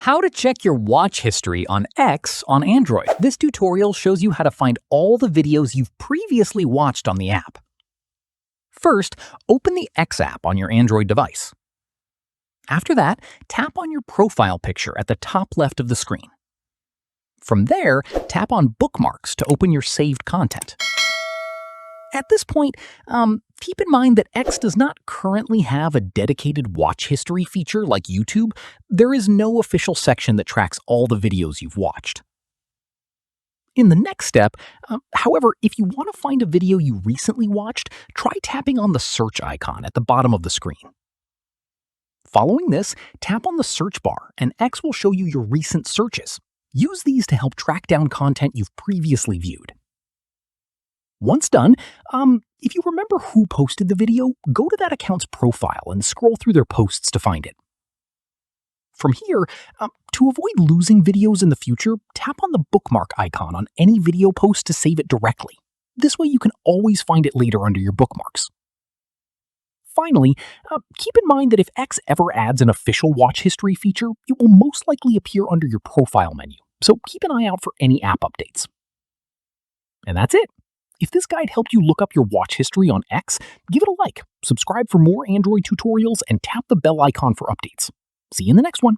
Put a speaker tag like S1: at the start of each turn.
S1: How to check your watch history on X on Android. This tutorial shows you how to find all the videos you've previously watched on the app. First, open the X app on your Android device. After that, tap on your profile picture at the top left of the screen. From there, tap on Bookmarks to open your saved content. At this point, keep in mind that X does not currently have a dedicated watch history feature like YouTube. There is no official section that tracks all the videos you've watched. In the next step, however, if you want to find a video you recently watched, try tapping on the search icon at the bottom of the screen. Following this, tap on the search bar and X will show you your recent searches. Use these to help track down content you've previously viewed. Once done, if you remember who posted the video, go to that account's profile and scroll through their posts to find it. From here, to avoid losing videos in the future, tap on the bookmark icon on any video post to save it directly. This way you can always find it later under your bookmarks. Finally, keep in mind that if X ever adds an official watch history feature, it will most likely appear under your profile menu, so keep an eye out for any app updates. And that's it. If this guide helped you look up your watch history on X, give it a like, subscribe for more Android tutorials, and tap the bell icon for updates. See you in the next one.